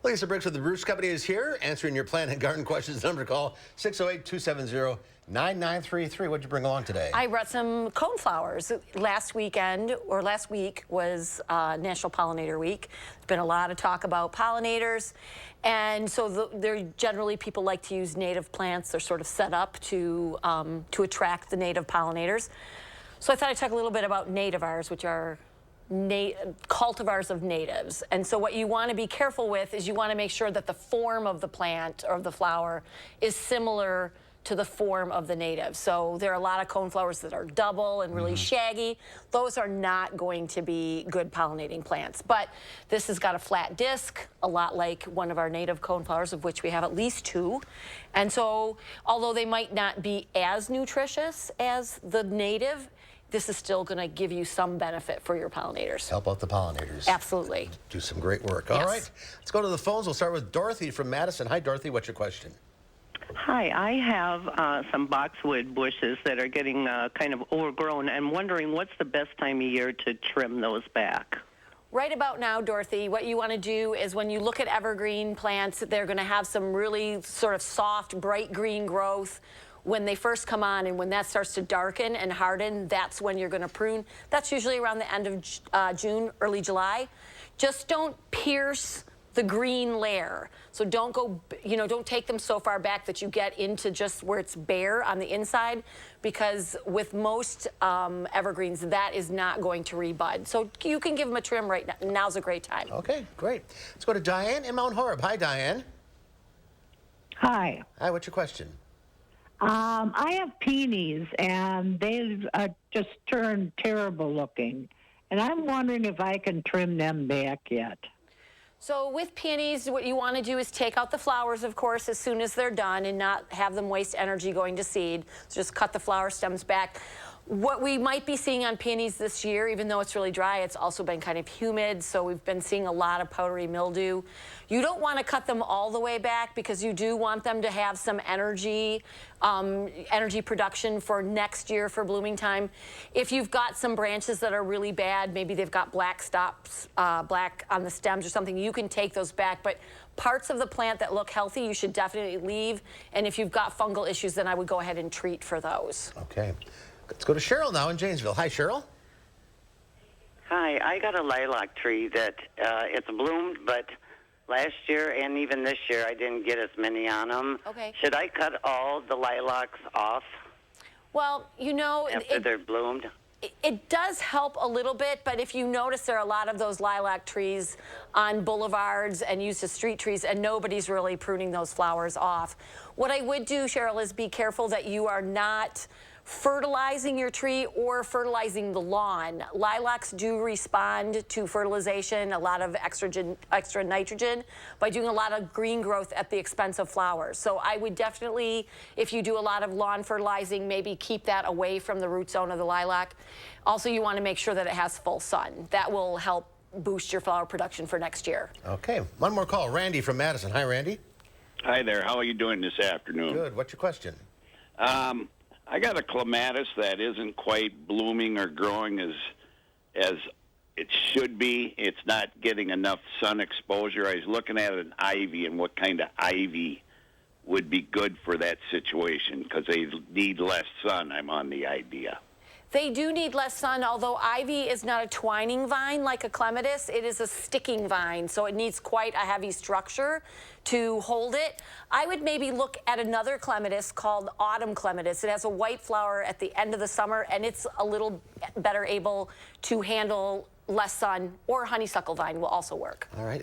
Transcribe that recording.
Lisa Briggs with the Brewers Company is here, answering your plant and garden questions. Number to call 608-270-9933. What'd you bring along today? I brought some coneflowers. Last week was National Pollinator Week. There's been a lot of talk about pollinators, and so they're generally, people like to use native plants. They're sort of set up to attract the native pollinators. So I thought I'd talk a little bit about nativars, which are cultivars of natives. And so what you want to be careful with is you want to make sure that the form of the plant or of the flower is similar to the form of the native. So there are a lot of coneflowers that are double and really shaggy. Those are not going to be good pollinating plants. But this has got a flat disc, a lot like one of our native coneflowers, of which we have at least 2. And so although they might not be as nutritious as the native, this is still going to give you some benefit for your pollinators. Help out the pollinators. Absolutely. Do some great work. All right, let's go to the phones. We'll start with Dorothy from Madison. Hi, Dorothy. What's your question? Hi, I have some boxwood bushes that are getting kind of overgrown. I'm wondering what's the best time of year to trim those back? Right about now, Dorothy, what you want to do is when you look at evergreen plants, they're going to have some really sort of soft, bright green growth when they first come on, and when that starts to darken and harden, that's when you're going to prune. That's usually around the end of June, early July. Just don't pierce the green layer. So don't go, don't take them so far back that you get into just where it's bare on the inside, because with most evergreens, that is not going to rebud. So you can give them a trim right now. Now's a great time. Okay, great. Let's go to Diane in Mount Horeb. Hi, Diane. Hi. Hi, what's your question? I have peonies, and they've just turned terrible looking. And I'm wondering if I can trim them back yet. So with peonies, what you want to do is take out the flowers, of course, as soon as they're done, and not have them waste energy going to seed. So just cut the flower stems back. What we might be seeing on peonies this year, even though it's really dry, it's also been kind of humid, so we've been seeing a lot of powdery mildew. You don't want to cut them all the way back, because you do want them to have some energy production for next year for blooming time. If you've got some branches that are really bad, maybe they've got black stops, black on the stems or something, you can take those back. But parts of the plant that look healthy, you should definitely leave. And if you've got fungal issues, then I would go ahead and treat for those. Okay. Let's go to Cheryl now in Janesville. Hi, Cheryl. Hi, I got a lilac tree that it's bloomed, but last year and even this year I didn't get as many on them. Okay. Should I cut all the lilacs off? Well, after they're bloomed? It does help a little bit, but if you notice, there are a lot of those lilac trees on boulevards and used as street trees, and nobody's really pruning those flowers off. What I would do, Cheryl, is be careful that you are not fertilizing your tree or fertilizing the lawn. Lilacs do respond to fertilization, a lot of extra nitrogen, by doing a lot of green growth at the expense of flowers. So I would definitely, if you do a lot of lawn fertilizing, maybe keep that away from the root zone of the lilac. Also, you want to make sure that it has full sun. That will help boost your flower production for next year. Okay, one more call. Randy from Madison. Hi, Randy. Hi there. How are you doing this afternoon? Good. What's your question? I got a clematis that isn't quite blooming or growing as it should be. It's not getting enough sun exposure. I was looking at an ivy and what kind of ivy would be good for that situation, because they need less sun, I'm on the idea. They do need less sun, although ivy is not a twining vine like a clematis. It is a sticking vine, so it needs quite a heavy structure to hold it. I would maybe look at another clematis called autumn clematis. It has a white flower at the end of the summer, and it's a little better able to handle less sun, or honeysuckle vine will also work. All right.